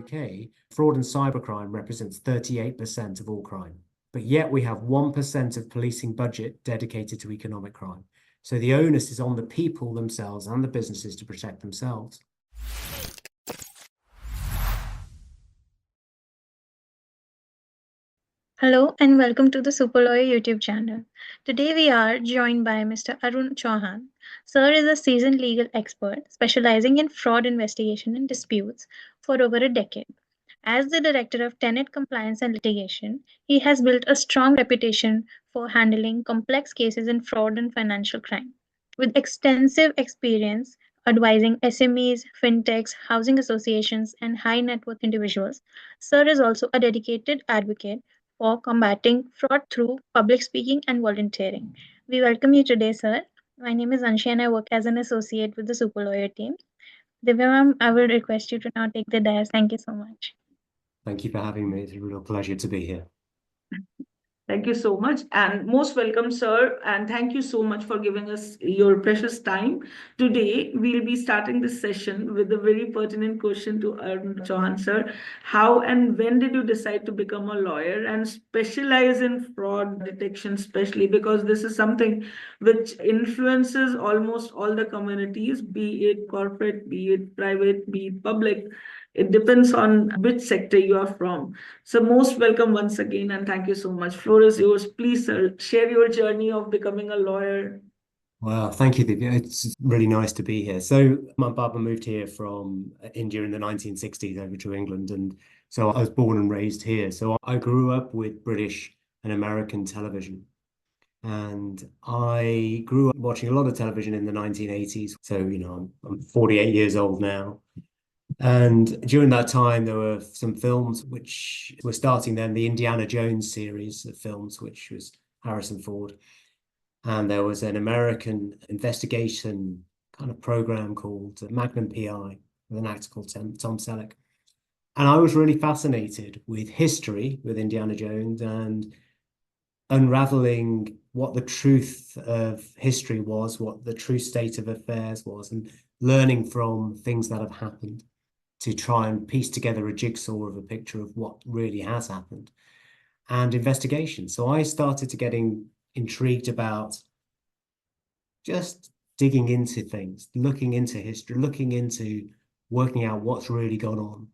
UK, fraud and cybercrime represents 38% of all crime. But yet we have 1% of policing budget dedicated to economic crime. So the onus is on the people themselves and the businesses to protect themselves. Hello and welcome to the Super Lawyer YouTube channel. Today we are joined by Mr. Arun Chauhan. Sir is a seasoned legal expert specializing in fraud investigation and disputes for over a decade. As the Director of Tenet Compliance and Litigation, he has built a strong reputation for handling complex cases in fraud and financial crime. With extensive experience advising SMEs, fintechs, housing associations, and high net worth individuals, Sir is also a dedicated advocate for combating fraud through public speaking and volunteering. We welcome you today, sir. My name is Anshi and I work as an associate with the Super Lawyer team. Divya ma'am, I will request you to now take the dais. Thank you so much. Thank you for having me. It's a real pleasure to be here. Thank you so much and most welcome, sir. And thank you so much for giving us your precious time. Today, we'll be starting this session with a very pertinent question to Arun Chauhan, sir. How and when did you decide to become a lawyer and specialize in fraud detection, especially because this is something which influences almost all the communities, be it corporate, be it private, be it public. It depends on which sector you are from. So most welcome once again and thank you so much. Floor is yours. Please, sir, share your journey of becoming a lawyer. Well, thank you, Divya. It's really nice to be here. So my papa moved here from India in the 1960s over to England. And so I was born and raised here. So I grew up with British and American television. And I grew up watching a lot of television in the 1980s. So, I'm 48 years old now. And during that time, there were some films which were starting then, the Indiana Jones series of films, which was Harrison Ford. And there was an American investigation kind of program called Magnum PI with an actor called Tom Selleck. And I was really fascinated with history, with Indiana Jones, and unraveling what the truth of history was, what the true state of affairs was, and learning from things that have happened to try and piece together a jigsaw of a picture of what really has happened, and investigation. So I started to getting intrigued about just digging into things, looking into history, looking into working out what's really gone on.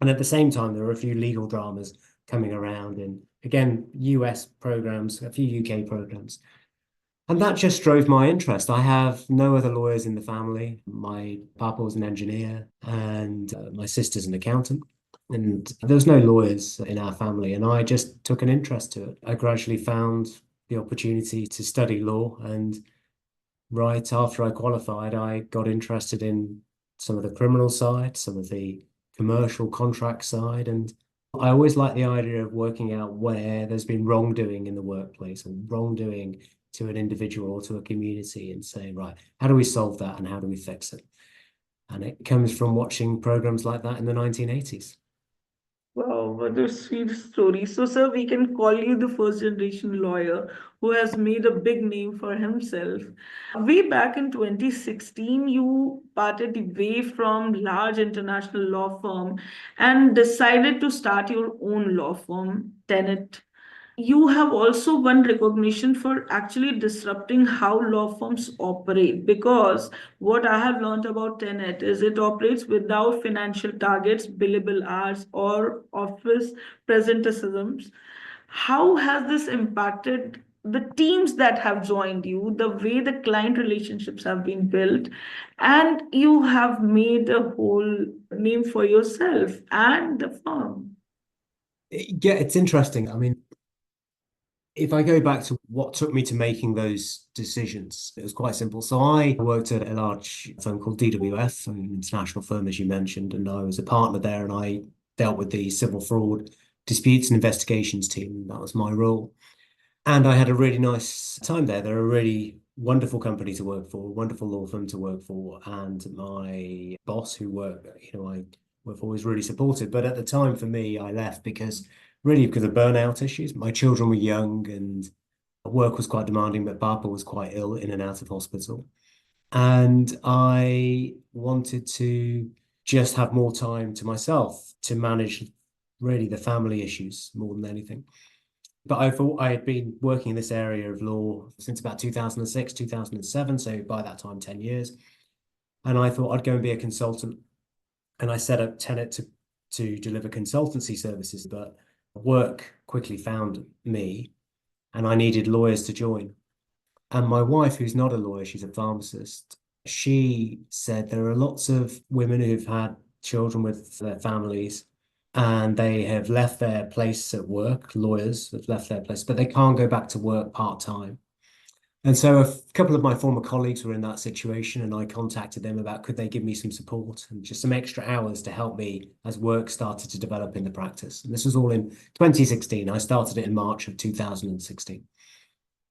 And at the same time, there were a few legal dramas coming around, and again, US programs, a few UK programs. And that just drove my interest. I have no other lawyers in the family. My papa was an engineer and my sister's an accountant. And there was no lawyers in our family. And I just took an interest to it. I gradually found the opportunity to study law. And right after I qualified, I got interested in some of the criminal side, some of the commercial contract side. And I always like the idea of working out where there's been wrongdoing in the workplace or wrongdoing to an individual or to a community, and say, right, how do we solve that and how do we fix it? And it comes from watching programs like that in the 1980s. Wow, what a sweet story. So, sir, we can call you the first generation lawyer who has made a big name for himself. Way back in 2016, you parted away from large international law firm and decided to start your own law firm, Tenet. You have also won recognition for actually disrupting how law firms operate, because what I have learned about Tenet is it operates without financial targets, billable hours, or office presenteeisms. How has this impacted the teams that have joined you, the way the client relationships have been built, and you have made a whole name for yourself and the firm? Yeah, it's interesting. I mean, if I go back to what took me to making those decisions, it was quite simple. So I worked at a large firm called DWF, an international firm, as you mentioned, and I was a partner there, and I dealt with the civil fraud disputes and investigations team. That was my role. And I had a really nice time there. They're a really wonderful company to work for, wonderful law firm to work for. And my boss I work for was really supportive. But at the time for me, I left because of burnout issues. My children were young and work was quite demanding, but Papa was quite ill in and out of hospital. And I wanted to just have more time to myself to manage really the family issues more than anything. But I thought I had been working in this area of law since about 2006, 2007. So by that time, 10 years. And I thought I'd go and be a consultant. And I set up Tenet to deliver consultancy services, but work quickly found me and I needed lawyers to join. And my wife, who's not a lawyer, she's a pharmacist, she said there are lots of women who've had children with their families and they have left their place at work, lawyers have left their place, but they can't go back to work part-time. And so a couple of my former colleagues were in that situation and I contacted them about could they give me some support and just some extra hours to help me as work started to develop in the practice. And this was all in 2016. I started it in March of 2016.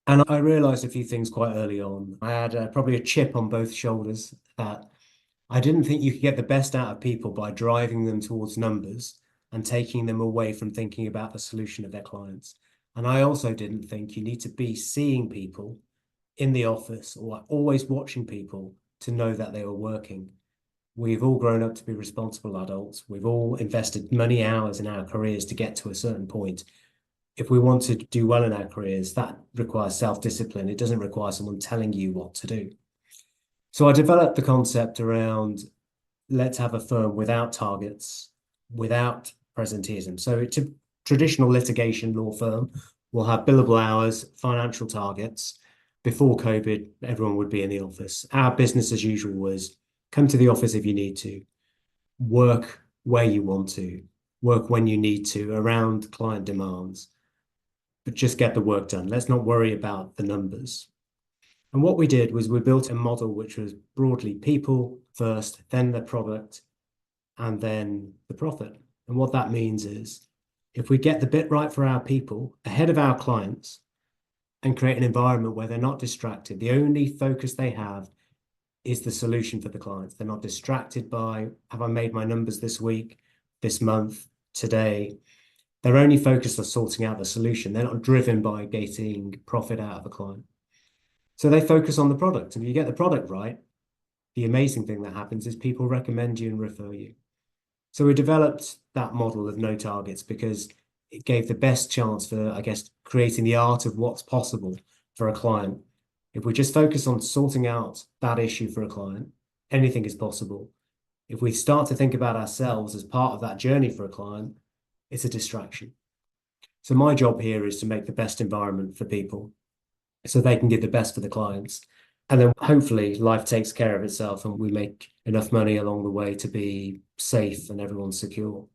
And I realized a few things quite early on. I had probably a chip on both shoulders that I didn't think you could get the best out of people by driving them towards numbers and taking them away from thinking about the solution of their clients. And I also didn't think you need to be seeing people in the office or always watching people to know that they were working. We've all grown up to be responsible adults. We've all invested many hours in our careers to get to a certain point. If we want to do well in our careers, that requires self-discipline. It doesn't require someone telling you what to do. So I developed the concept around let's have a firm without targets, without presenteeism. So it's a traditional litigation law firm will have billable hours, financial targets. Before COVID, everyone would be in the office. Our business as usual was come to the office if you need to, work where you want to, work when you need to around client demands, but just get the work done. Let's not worry about the numbers. And what we did was we built a model which was broadly people first, then the product, and then the profit. And what that means is if we get the bit right for our people ahead of our clients and create an environment where they're not distracted, the only focus they have is the solution for the clients. They're not distracted by, have I made my numbers this week, this month, today? They're only focused on sorting out the solution. They're not driven by getting profit out of a client. So they focus on the product. If you get the product right, the amazing thing that happens is people recommend you and refer you. So we developed that model of no targets because it gave the best chance for, I guess, creating the art of what's possible for a client. If we just focus on sorting out that issue for a client, anything is possible. If we start to think about ourselves as part of that journey for a client, it's a distraction. So my job here is to make the best environment for people so they can give the best for the clients. And then hopefully life takes care of itself and we make enough money along the way to be safe and everyone's secure.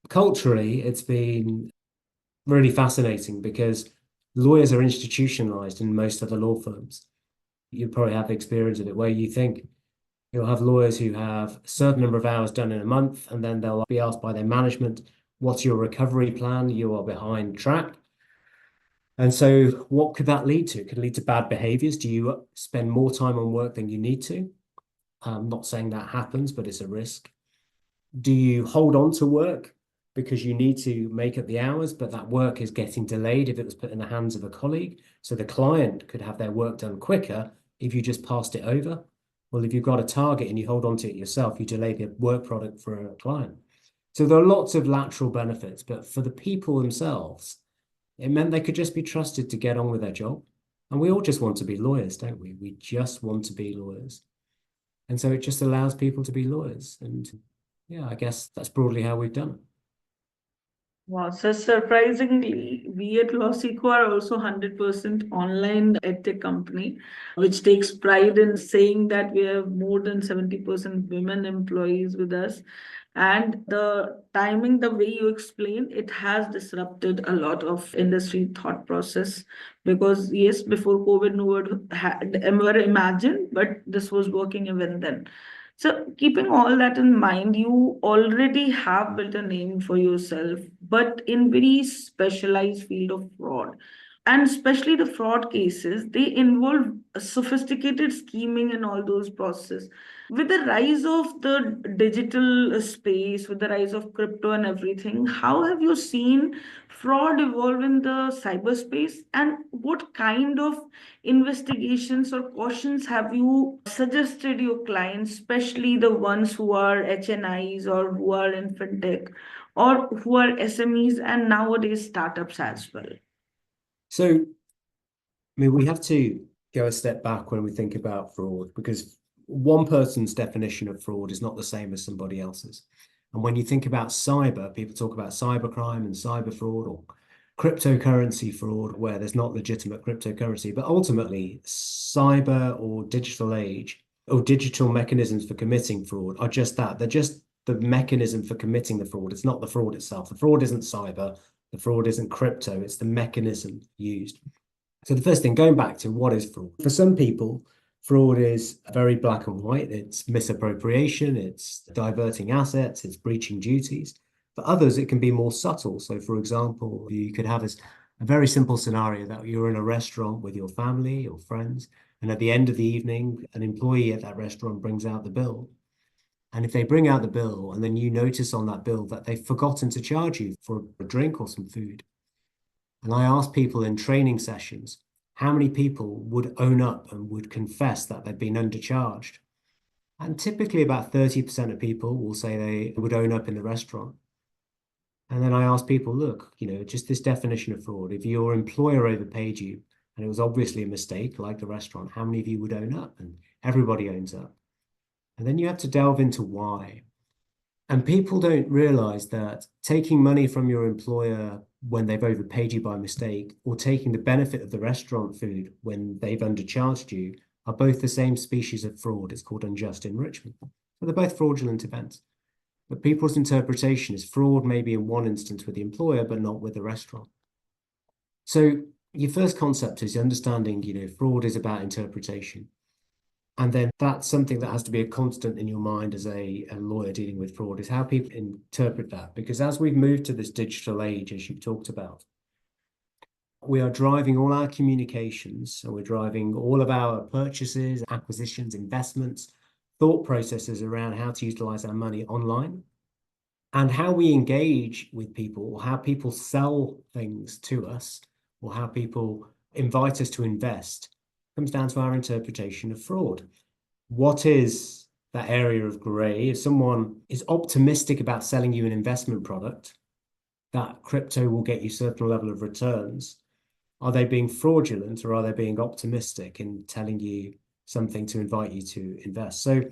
Culturally, it's been really fascinating because lawyers are institutionalized in most other law firms. You probably have experience of it where you think you'll have lawyers who have a certain number of hours done in a month and then they'll be asked by their management, what's your recovery plan? You are behind track. And so what could that lead to? It could lead to bad behaviors. Do you spend more time on work than you need to? I'm not saying that happens, but it's a risk. Do you hold on to work because you need to make up the hours, but that work is getting delayed if it was put in the hands of a colleague? So the client could have their work done quicker if you just passed it over. Well, if you've got a target and you hold on to it yourself, you delay the work product for a client. So there are lots of lateral benefits, but for the people themselves, it meant they could just be trusted to get on with their job. And we all just want to be lawyers, don't we? We just want to be lawyers. And so it just allows people to be lawyers. And yeah, I guess that's broadly how we've done it. Wow, so surprisingly, we at LawSikho are also 100% online edtech company, which takes pride in saying that we have more than 70% women employees with us. And the timing, the way you explain, it has disrupted a lot of industry thought process because yes, before COVID, no one had ever imagined, but this was working even then. So, keeping all that in mind, you already have built a name for yourself, but in very specialized field of fraud. and especially the fraud cases, they involve sophisticated scheming and all those processes. With the rise of the digital space, with the rise of crypto and everything, how have you seen fraud evolve in the cyberspace, and what kind of investigations or cautions have you suggested your clients, especially the ones who are HNIs or who are in fintech or who are SMEs and nowadays startups as well? So, I mean, we have to go a step back when we think about fraud, because one person's definition of fraud is not the same as somebody else's. And when you think about cyber, people talk about cybercrime and cyber fraud, or cryptocurrency fraud, where there's not legitimate cryptocurrency. But ultimately, cyber or digital age or digital mechanisms for committing fraud are just that. They're just the mechanism for committing the fraud. It's not the fraud itself. The fraud isn't cyber. The fraud isn't crypto. It's the mechanism used. So the first thing, going back to what is fraud? For some people, fraud is very black and white. It's misappropriation, it's diverting assets, it's breaching duties. For others, it can be more subtle. So for example, you could have a very simple scenario that you're in a restaurant with your family or friends, and at the end of the evening, an employee at that restaurant brings out the bill. And if they bring out the bill and then you notice on that bill that they've forgotten to charge you for a drink or some food, and I asked people in training sessions, how many people would own up and would confess that they'd been undercharged? And typically about 30% of people will say they would own up in the restaurant. And then I asked people, look, just this definition of fraud, if your employer overpaid you and it was obviously a mistake, like the restaurant, how many of you would own up? And everybody owns up. And then you have to delve into why. And people don't realize that taking money from your employer when they've overpaid you by mistake, or taking the benefit of the restaurant food when they've undercharged you, are both the same species of fraud. It's called unjust enrichment. So they're both fraudulent events. But people's interpretation is fraud maybe in one instance with the employer, but not with the restaurant. So your first concept is understanding, fraud is about interpretation. And then that's something that has to be a constant in your mind as a lawyer dealing with fraud, is how people interpret that. Because as we've moved to this digital age, as you've talked about, we are driving all our communications, and we're driving all of our purchases, acquisitions, investments, thought processes around how to utilize our money online. And how we engage with people, or how people sell things to us, or how people invite us to invest, comes down to our interpretation of fraud. What is that area of gray? If someone is optimistic about selling you an investment product, that crypto will get you a certain level of returns, are they being fraudulent, or are they being optimistic in telling you something to invite you to invest? So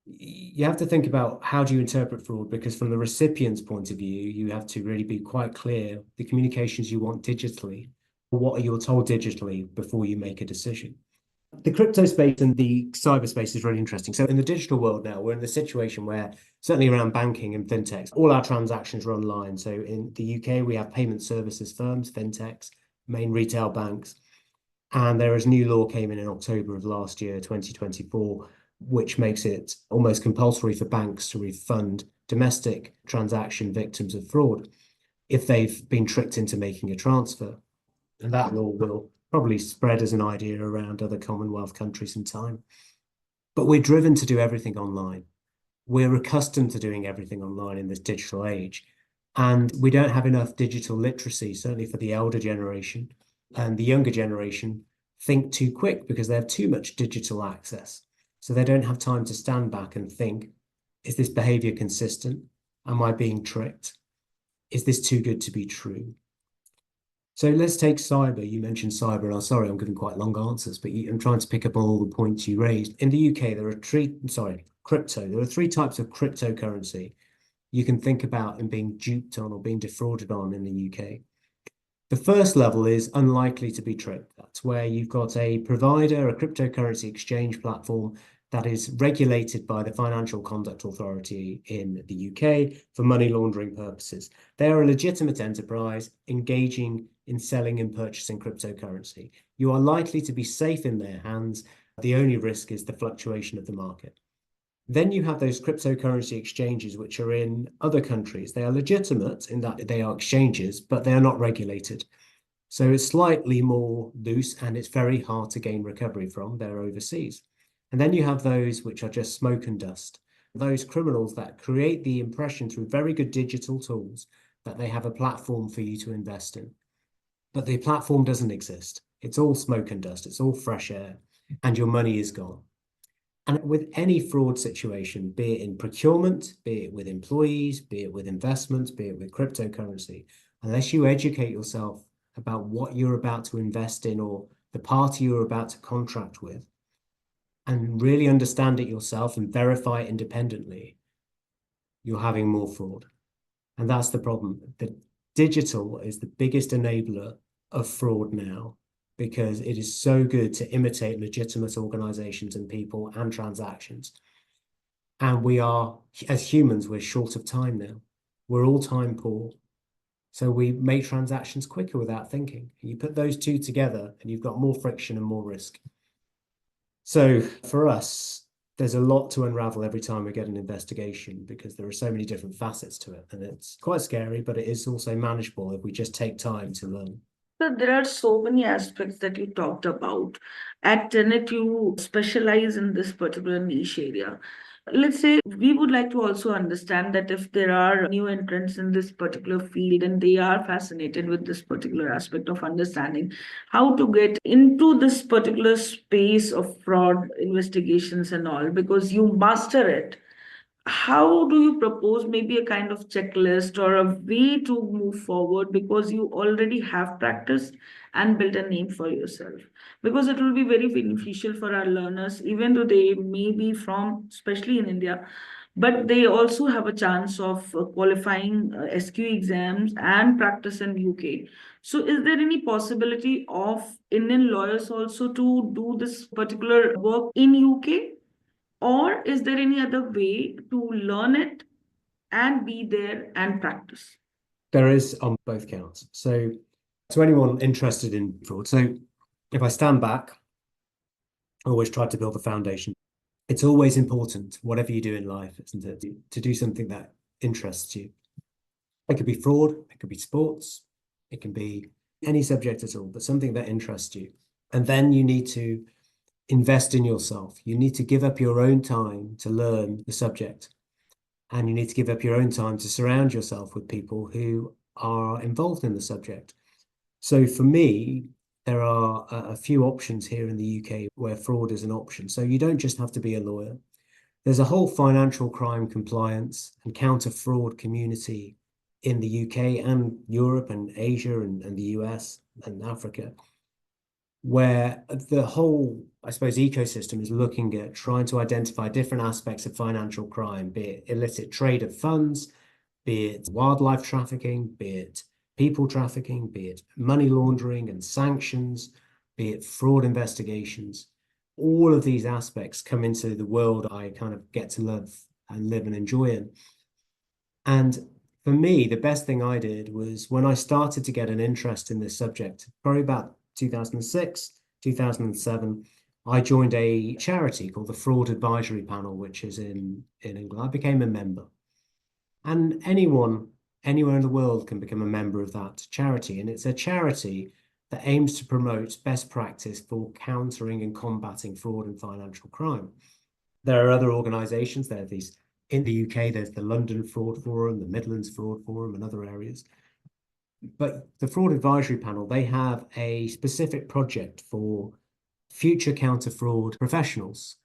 you have to think about, how do you interpret fraud? Because from the recipient's point of view, you have to really be quite clear the communications you want digitally, what you're told digitally before you make a decision. The crypto space and the cyberspace is really interesting. So in the digital world now, we're in the situation where, certainly around banking and fintechs, all our transactions are online. So in the UK, we have payment services firms, fintechs, main retail banks. And there is new law came in October of last year, 2024, which makes it almost compulsory for banks to refund domestic transaction victims of fraud if they've been tricked into making a transfer. And that law will probably spread as an idea around other Commonwealth countries in time. But we're driven to do everything online. We're accustomed to doing everything online in this digital age. And we don't have enough digital literacy, certainly for the elder generation. And the younger generation think too quick because they have too much digital access. So they don't have time to stand back and think, is this behavior consistent? Am I being tricked? Is this too good to be true? So let's take cyber. You mentioned cyber, and I'm sorry, I'm giving quite long answers, but I'm trying to pick up on all the points you raised. In the UK, there are crypto. There are three types of cryptocurrency you can think about and being duped on or being defrauded on in the UK. The first level is unlikely to be tricked. That's where you've got a provider, a cryptocurrency exchange platform that is regulated by the Financial Conduct Authority in the UK for money laundering purposes. They are a legitimate enterprise engaging in selling and purchasing cryptocurrency. You are likely to be safe in their hands. The only risk is the fluctuation of the market. Then you have those cryptocurrency exchanges, which are in other countries. They are legitimate in that they are exchanges, but they are not regulated. So it's slightly more loose and it's very hard to gain recovery from. They're overseas. And then you have those which are just smoke and dust, those criminals that create the impression through very good digital tools that they have a platform for you to invest in. But the platform doesn't exist. It's all smoke and dust. It's all fresh air, and your money is gone. And with any fraud situation, be it in procurement, be it with employees, be it with investments, be it with cryptocurrency, unless you educate yourself about what you're about to invest in or the party you're about to contract with, and really understand it yourself and verify it independently, you're having more fraud. And that's the problem. The digital is the biggest enabler of fraud now, because it is so good to imitate legitimate organizations and people and transactions. And we are, as humans, we're short of time now. We're all time poor. So we make transactions quicker without thinking. You put those two together and you've got more friction and more risk. So for us, there's a lot to unravel every time we get an investigation, because there are so many different facets to it. And it's quite scary, but it is also manageable if we just take time to learn. So there are so many aspects that you talked about. At Tenet, you specialize in this particular niche area. Let's say we would like to also understand that if there are new entrants in this particular field and they are fascinated with this particular aspect of understanding how to get into this particular space of fraud investigations and all, because you master it, how do you propose maybe a kind of checklist or a way to move forward, because you already have practiced and built a name for yourself? Because it will be very beneficial for our learners, even though they may be from, especially in India, but they also have a chance of qualifying SQ exams and practice in UK. So is there any possibility of Indian lawyers also to do this particular work in UK? Or is there any other way to learn it and be there and practice? There is on both counts. So to anyone interested in fraud, so if I stand back, I always try to build a foundation. It's always important, whatever you do in life, isn't it, to do something that interests you. It could be fraud, it could be sports, it can be any subject at all, but something that interests you. And then you need to invest in yourself. You need to give up your own time to learn the subject. And you need to give up your own time to surround yourself with people who are involved in the subject. So for me, there are a few options here in the UK where fraud is an option. So you don't just have to be a lawyer. There's a whole financial crime compliance and counter fraud community in the UK and Europe and Asia and the US and Africa, where the whole, I suppose, ecosystem is looking at trying to identify different aspects of financial crime, be it illicit trade of funds, be it wildlife trafficking, be it people trafficking, be it money laundering and sanctions, be it fraud investigations. All of these aspects come into the world I kind of get to love and live and enjoy in. And for me, the best thing I did was when I started to get an interest in this subject, probably about 2006, 2007, I joined a charity called the Fraud Advisory Panel, which is in England. I became a member. And anyone, anywhere in the world can become a member of that charity. And it's a charity that aims to promote best practice for countering and combating fraud and financial crime. There are other organizations. There are these in the UK, there's the London Fraud Forum, the Midlands Fraud Forum, and other areas. But the Fraud Advisory Panel, they have a specific project for future counter-fraud professionals.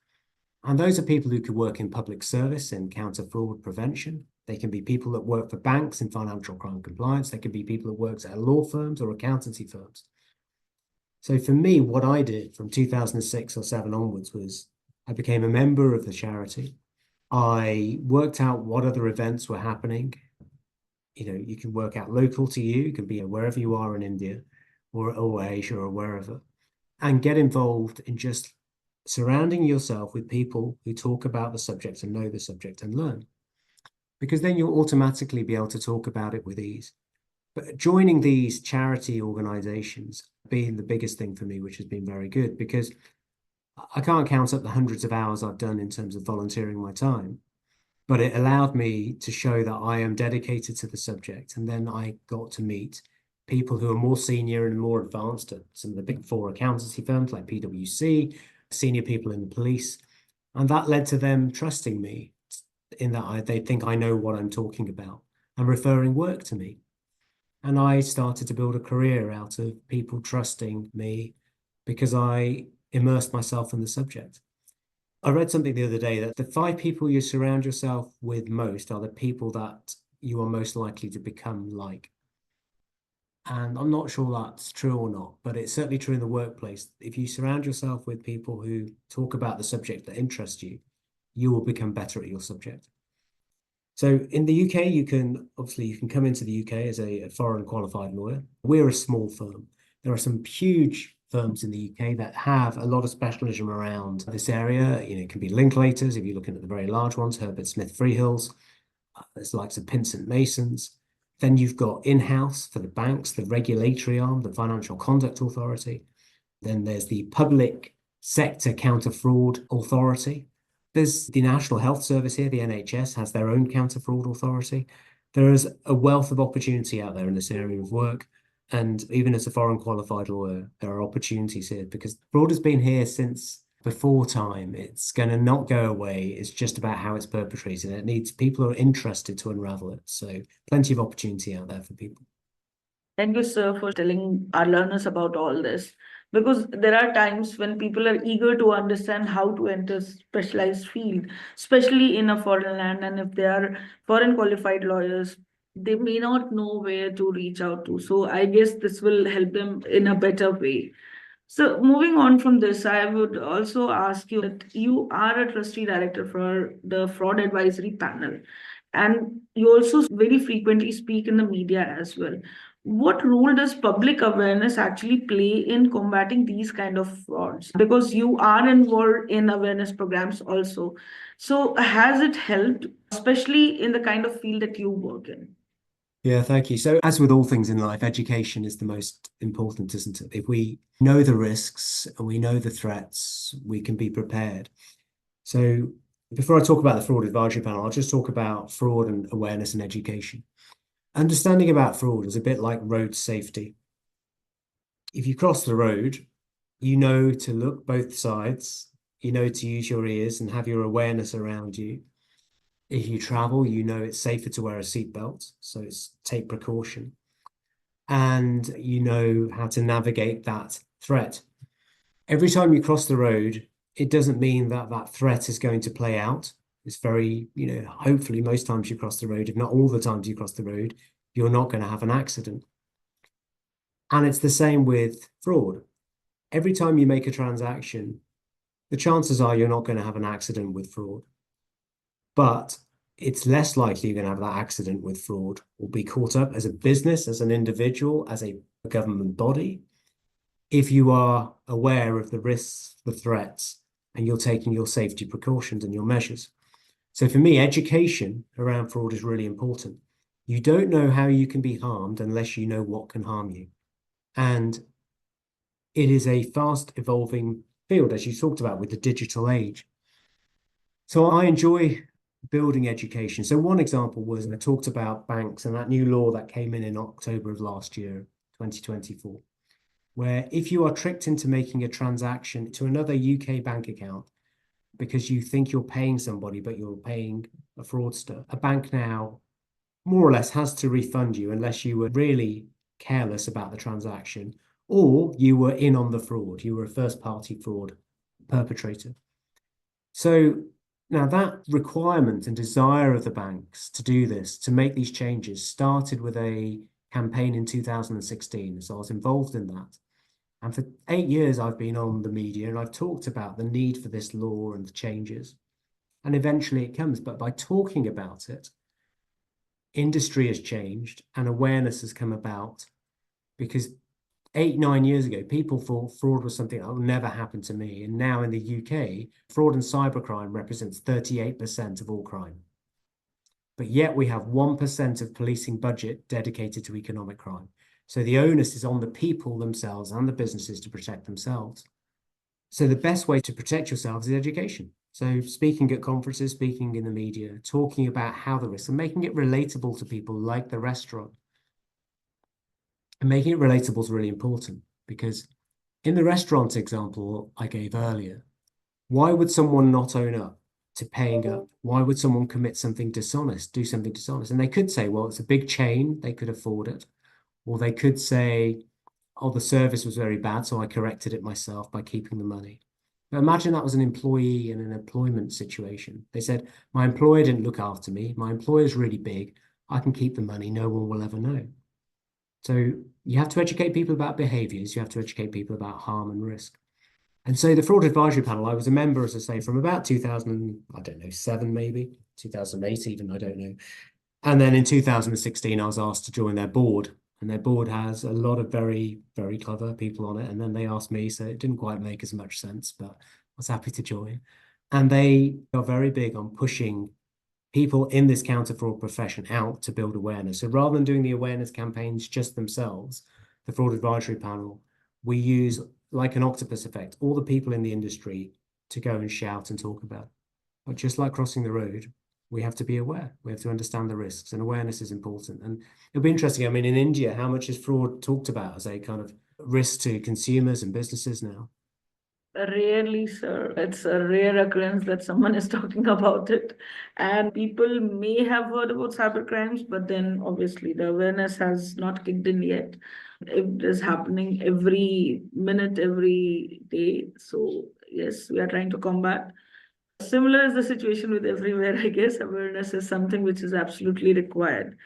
And those are people who could work in public service in counter-fraud prevention. They can be people that work for banks in financial crime compliance. They can be people that work at law firms or accountancy firms. So for me, what I did from 2006 or 7 onwards was I became a member of the charity. I worked out what other events were happening. You know, you can work out local to you. You can be wherever you are in India or Asia or wherever, and get involved in just surrounding yourself with people who talk about the subject and know the subject and learn. Because then you'll automatically be able to talk about it with ease. But joining these charity organizations being the biggest thing for me, which has been very good, because I can't count up the hundreds of hours I've done in terms of volunteering my time, but it allowed me to show that I am dedicated to the subject. And then I got to meet people who are more senior and more advanced at some of the big four accountancy firms like PwC, senior people in the police. And that led to them trusting me in that they think I know what I'm talking about and referring work to me. And I started to build a career out of people trusting me because I immersed myself in the subject. I read something the other day that the 5 people you surround yourself with most are the people that you are most likely to become like. And I'm not sure that's true or not, but it's certainly true in the workplace. If you surround yourself with people who talk about the subject that interests you, you will become better at your subject. So in the UK, you can come into the UK as a foreign qualified lawyer. We're a small firm. There are some huge firms in the UK that have a lot of specialism around this area. It can be Linklaters, if you're looking at the very large ones, Herbert Smith Freehills, there's the likes of Pinsent Masons. Then you've got in-house for the banks, the regulatory arm, the Financial Conduct Authority. Then there's the Public Sector Counter-Fraud Authority. There's the National Health Service here, the NHS, has their own counter-fraud authority. There is a wealth of opportunity out there in this area of work. And even as a foreign qualified lawyer, there are opportunities here because fraud has been here since before time. It's going to not go away. It's just about how it's perpetrated. It needs people who are interested to unravel it. So plenty of opportunity out there for people. Thank you, sir, for telling our learners about all this. Because there are times when people are eager to understand how to enter specialized field, especially in a foreign land, and if they are foreign qualified lawyers, they may not know where to reach out to. So I guess this will help them in a better way. So moving on from this, I would also ask you that you are a trustee director for the fraud advisory panel, and you also very frequently speak in the media as well. What role does public awareness actually play in combating these kind of frauds? Because you are involved in awareness programs also. So has it helped, especially in the kind of field that you work in? Yeah, thank you. So as with all things in life, education is the most important, isn't it? If we know the risks and we know the threats, we can be prepared. So before I talk about the fraud advisory panel, I'll just talk about fraud and awareness and education. Understanding about fraud is a bit like road safety. If you cross the road, you know to look both sides, you know to use your ears and have your awareness around you. If you travel, you know it's safer to wear a seatbelt, so take precaution. And you know how to navigate that threat. Every time you cross the road, it doesn't mean that that threat is going to play out. It's very, hopefully most times you cross the road, if not all the times you cross the road, you're not going to have an accident. And it's the same with fraud. Every time you make a transaction, the chances are you're not going to have an accident with fraud. But it's less likely you're going to have that accident with fraud or be caught up as a business, as an individual, as a government body, if you are aware of the risks, the threats, and you're taking your safety precautions and your measures. So for me, education around fraud is really important. You don't know how you can be harmed unless you know what can harm you. And it is a fast evolving field, as you talked about, with the digital age. So I enjoy building education. So one example was, I talked about banks and that new law that came in October of last year, 2024, where if you are tricked into making a transaction to another UK bank account because you think you're paying somebody, but you're paying a fraudster, a bank now more or less has to refund you unless you were really careless about the transaction or you were in on the fraud, you were a first party fraud perpetrator. So now that requirement and desire of the banks to do this, to make these changes, started with a campaign in 2016. So I was involved in that. And for 8 years, I've been on the media and I've talked about the need for this law and the changes. And eventually it comes. But by talking about it, industry has changed and awareness has come about, because 8-9 years ago, people thought fraud was something that will never happen to me. And now in the UK, fraud and cybercrime represents 38% of all crime. But yet we have 1% of policing budget dedicated to economic crime. So the onus is on the people themselves and the businesses to protect themselves. So the best way to protect yourselves is education. So speaking at conferences, speaking in the media, talking about how the risks, and making it relatable to people like the restaurant. And making it relatable is really important, because in the restaurant example I gave earlier, why would someone not own up to paying up? Why would someone commit something dishonest, do something dishonest? And they could say, well, it's a big chain, they could afford it. Or they could say, oh, the service was very bad, so I corrected it myself by keeping the money. But imagine that was an employee in an employment situation. They said, my employer didn't look after me. My employer's really big. I can keep the money. No one will ever know. So you have to educate people about behaviors. You have to educate people about harm and risk. And so the fraud advisory panel, I was a member, as I say, from about 2000, I don't know, 7 maybe, 2008 even, I don't know. And then in 2016, I was asked to join their board. And their board has a lot of very, very clever people on it. And then they asked me, so it didn't quite make as much sense, but I was happy to join. And they are very big on pushing people in this counter fraud profession out to build awareness. So rather than doing the awareness campaigns just themselves, the fraud advisory panel, we use, like an octopus effect, all the people in the industry to go and shout and talk about it. But just like crossing the road, we have to be aware. We have to understand the risks, and awareness is important. And it'll be interesting. I mean, in India, how much is fraud talked about as a kind of risk to consumers and businesses now? Rarely, sir. It's a rare occurrence that someone is talking about it. And people may have heard about cyber crimes, but then obviously the awareness has not kicked in yet. It is happening every minute, every day. So, yes, we are trying to combat. Similar is the situation with everywhere, I guess. Awareness is something which is absolutely required.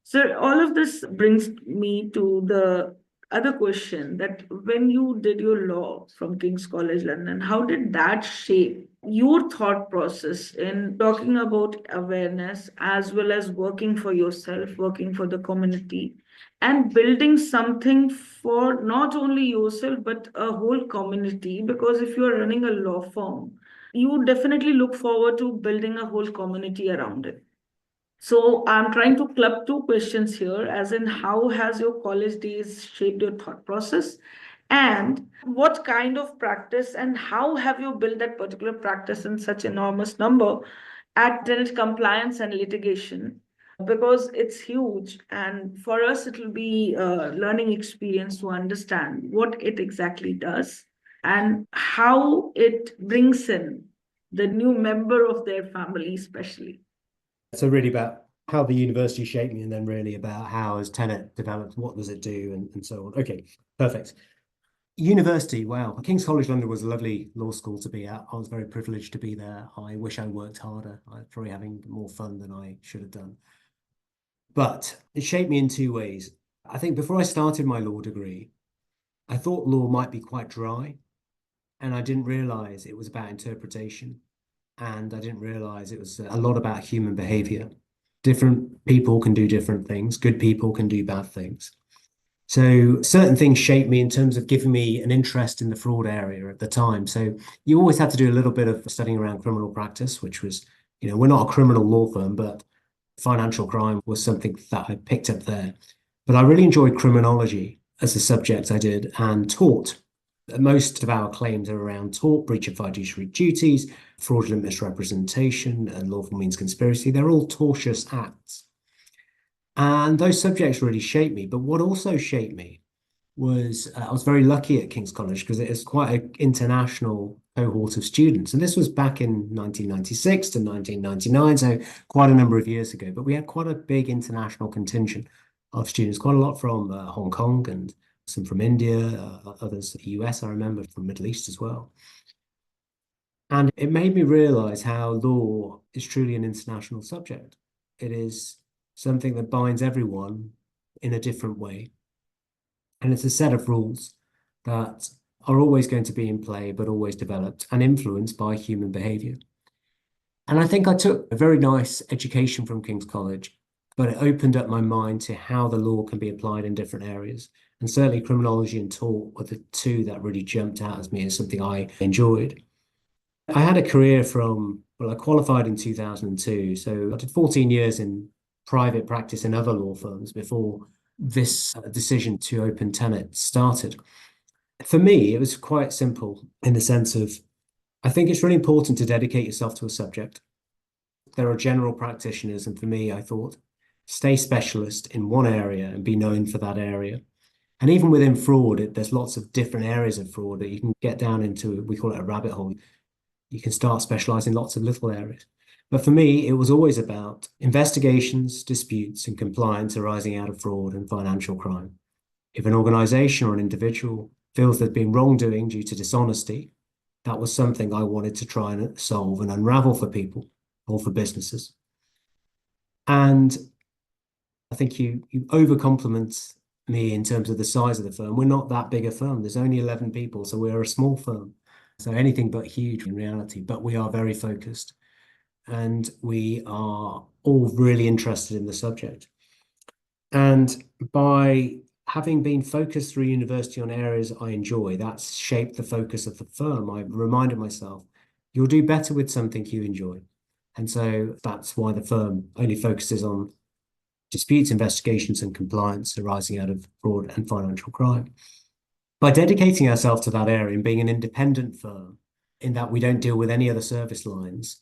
So all of this brings me to the other question, that when you did your law from King's College London, how did that shape your thought process in talking about awareness as well as working for yourself, working for the community, and building something for not only yourself but a whole community? Because if you are running a law firm, you definitely look forward to building a whole community around it. So I'm trying to club two questions here, as in how has your college days shaped your thought process? And what kind of practice and how have you built that particular practice in such enormous number at Tenet compliance and litigation? Because it's huge. And for us, it will be a learning experience to understand what it exactly does and how it brings in the new member of their family, especially. So really about how the university shaped me, and then really about how has Tenet developed, what does it do, and so on. Okay, perfect. University, wow. King's College London was a lovely law school to be at. I was very privileged to be there. I wish I worked harder. I was probably having more fun than I should have done. But it shaped me in two ways. I think before I started my law degree, I thought law might be quite dry, and I didn't realize it was about interpretation. And I didn't realize it was a lot about human behavior. Different people can do different things. Good people can do bad things. So certain things shaped me in terms of giving me an interest in the fraud area at the time. So you always had to do a little bit of studying around criminal practice, which was, we're not a criminal law firm, but financial crime was something that I picked up there. But I really enjoyed criminology as a subject I did, and tort. Most of our claims are around tort, breach of fiduciary duties, fraudulent misrepresentation, and lawful means conspiracy. They're all tortious acts. And those subjects really shaped me. But what also shaped me was I was very lucky at King's College because it is quite an international cohort of students. And this was back in 1996 to 1999, so quite a number of years ago. But we had quite a big international contingent of students, quite a lot from Hong Kong, and some from India, others the US, I remember, from Middle East as well. And it made me realize how law is truly an international subject. It is something that binds everyone in a different way. And it's a set of rules that are always going to be in play, but always developed and influenced by human behavior. And I think I took a very nice education from King's College, but it opened up my mind to how the law can be applied in different areas. And certainly criminology and tort were the two that really jumped out as me as something I enjoyed. I had a career I qualified in 2002. So I did 14 years in private practice in other law firms before this decision to open Tenet started. For me, it was quite simple in the sense of, I think it's really important to dedicate yourself to a subject. There are general practitioners, and for me, I thought, stay specialist in one area and be known for that area. And even within fraud, there's lots of different areas of fraud that you can get down into. We call it a rabbit hole. You can start specializing in lots of little areas. But for me, it was always about investigations, disputes, and compliance arising out of fraud and financial crime. If an organization or an individual feels there's been wrongdoing due to dishonesty, that was something I wanted to try and solve and unravel for people or for businesses. And I think you over-compliment me in terms of the size of the firm. We're not that big a firm. There's only 11 people, so we're a small firm. So anything but huge in reality, but we are very focused and we are all really interested in the subject. And by having been focused through university on areas I enjoy, that's shaped the focus of the firm. I've reminded myself, you'll do better with something you enjoy. And so that's why the firm only focuses on disputes, investigations, and compliance arising out of fraud and financial crime. By dedicating ourselves to that area and being an independent firm, in that we don't deal with any other service lines,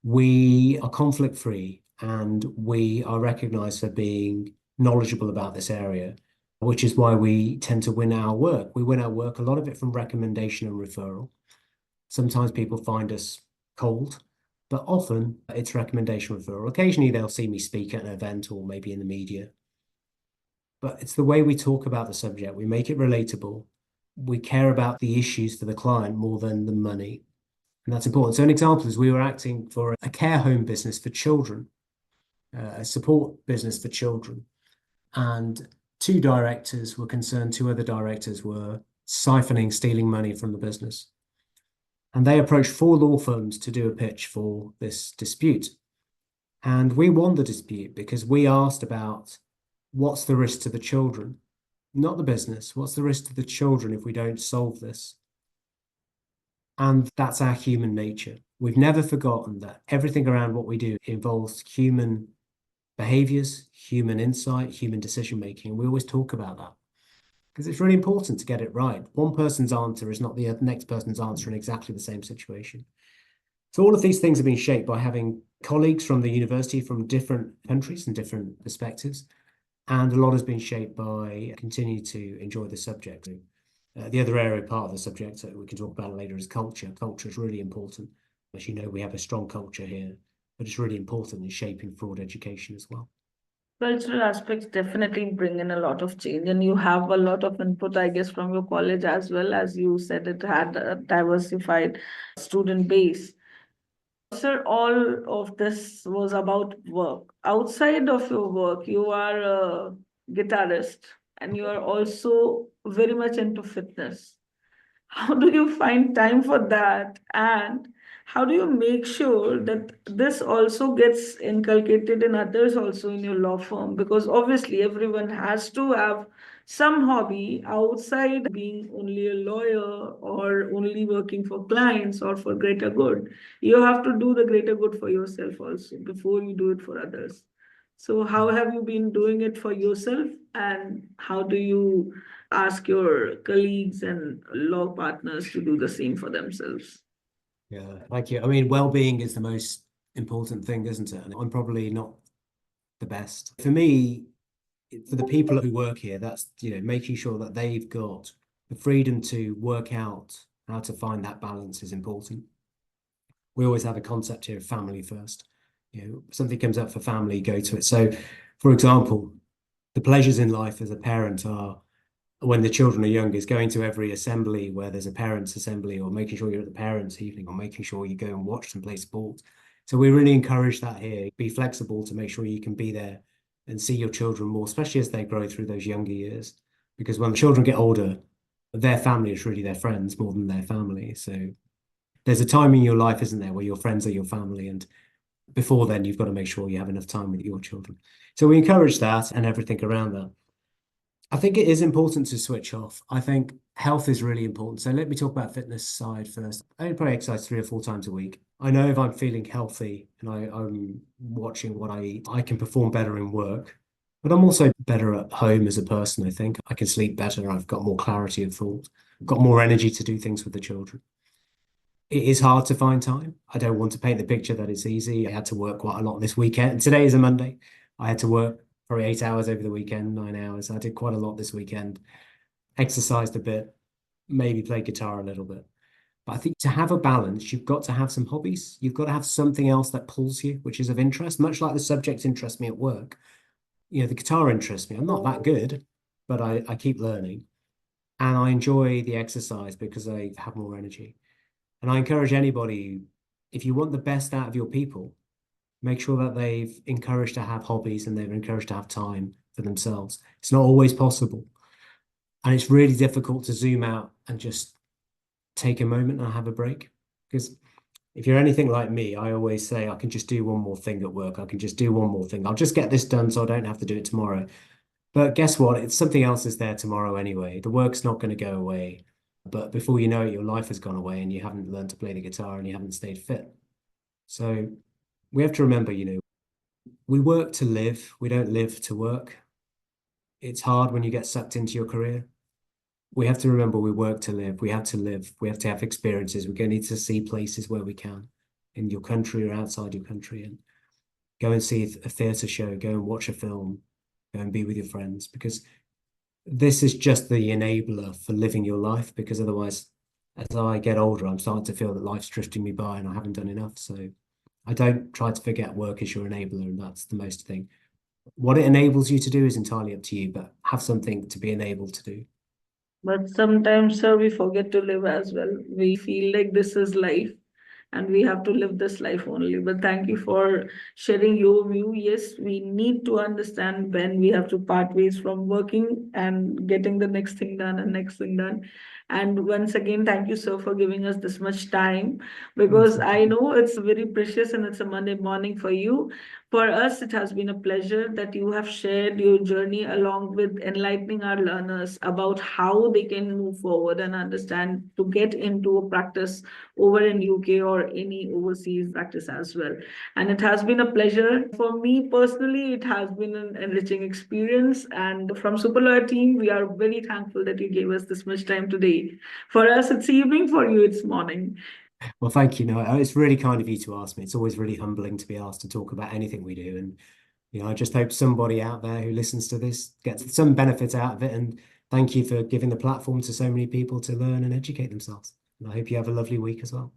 we are conflict-free and we are recognized for being knowledgeable about this area, which is why we tend to win our work. We win our work, a lot of it from recommendation and referral. Sometimes people find us cold, but often it's recommendation referral. Occasionally they'll see me speak at an event or maybe in the media. But it's the way we talk about the subject. We make it relatable. We care about the issues for the client more than the money. And that's important. So an example is we were acting for a care home business for children, a support business for children. And two directors were concerned, two other directors were siphoning, stealing money from the business. And they approached 4 law firms to do a pitch for this dispute. And we won the dispute because we asked about what's the risk to the children, not the business. What's the risk to the children if we don't solve this? And that's our human nature. We've never forgotten that everything around what we do involves human behaviors, human insight, human decision-making. And we always talk about that because it's really important to get it right. One person's answer is not the next person's answer in exactly the same situation. So all of these things have been shaped by having colleagues from the university from different countries and different perspectives. And a lot has been shaped by continue to enjoy the subject. The other area, part of the subject that we can talk about later, is culture. Culture is really important. As you know, we have a strong culture here, but it's really important in shaping fraud education as well. Cultural aspects definitely bring in a lot of change, and you have a lot of input, I guess, from your college as well. As you said, it had a diversified student base. Sir, all of this was about work. Outside of your work, you are a guitarist and you are also very much into fitness. How do you find time for that? And how do you make sure that this also gets inculcated in others also in your law firm? Because obviously everyone has to have some hobby outside being only a lawyer or only working for clients or for greater good. You have to do the greater good for yourself also before you do it for others. So how have you been doing it for yourself, and how do you ask your colleagues and law partners to do the same for themselves? Yeah, thank you. I mean, well-being is the most important thing, isn't it? And I'm probably not the best. For me, for the people who work here, that's, making sure that they've got the freedom to work out how to find that balance is important. We always have a concept here of family first. Something comes up for family, go to it. So, for example, the pleasures in life as a parent are, when the children are young, is going to every assembly where there's a parents' assembly, or making sure you're at the parents' evening, or making sure you go and watch them play sport. So we really encourage that here. Be flexible to make sure you can be there and see your children more, especially as they grow through those younger years. Because when the children get older, their family is really their friends more than their family. So there's a time in your life, isn't there, where your friends are your family, and before then you've got to make sure you have enough time with your children. So we encourage that and everything around that. I think it is important to switch off. I think health is really important. So let me talk about fitness side first. I only probably exercise 3 or 4 times a week. I know if I'm feeling healthy and I'm watching what I eat, I can perform better in work. But I'm also better at home as a person, I think. I can sleep better. I've got more clarity of thought. I've got more energy to do things with the children. It is hard to find time. I don't want to paint the picture that it's easy. I had to work quite a lot this weekend. Today is a Monday. I had to work probably 8 hours over the weekend, 9 hours. I did quite a lot this weekend, exercised a bit, maybe played guitar a little bit. But I think to have a balance, you've got to have some hobbies. You've got to have something else that pulls you, which is of interest, much like the subject interests me at work. The guitar interests me. I'm not that good, but I keep learning. And I enjoy the exercise because I have more energy. And I encourage anybody, if you want the best out of your people, make sure that they've encouraged to have hobbies and they're encouraged to have time for themselves. It's not always possible. And it's really difficult to zoom out and just take a moment and have a break. Because if you're anything like me, I always say I can just do one more thing at work. I can just do one more thing. I'll just get this done so I don't have to do it tomorrow. But guess what? It's something else is there tomorrow anyway. The work's not going to go away. But before you know it, your life has gone away and you haven't learned to play the guitar and you haven't stayed fit. So we have to remember, we work to live. We don't live to work. It's hard when you get sucked into your career. We have to remember we work to live. We have to live. We have to have experiences. We're going to need to see places where we can in your country or outside your country, and go and see a theatre show, go and watch a film, go and be with your friends, because this is just the enabler for living your life. Because otherwise, as I get older, I'm starting to feel that life's drifting me by and I haven't done enough. So I don't try to forget work is your enabler, and that's the most thing. What it enables you to do is entirely up to you, but have something to be enabled to do. But sometimes, sir, we forget to live as well. We feel like this is life and we have to live this life only. But thank you for sharing your view. Yes, we need to understand when we have to part ways from working and getting the next thing done and next thing done. And once again, thank you, sir, for giving us this much time, because I know it's very precious and it's a Monday morning for you. For us, it has been a pleasure that you have shared your journey along with enlightening our learners about how they can move forward and understand to get into a practice over in UK or any overseas practice as well. And it has been a pleasure. For me personally, it has been an enriching experience. And from Super Lawyer team, we are very thankful that you gave us this much time today. For us, it's evening. For you, it's morning. Well, thank you. No, it's really kind of you to ask me. It's always really humbling to be asked to talk about anything we do. And, I just hope somebody out there who listens to this gets some benefit out of it. And thank you for giving the platform to so many people to learn and educate themselves. And I hope you have a lovely week as well.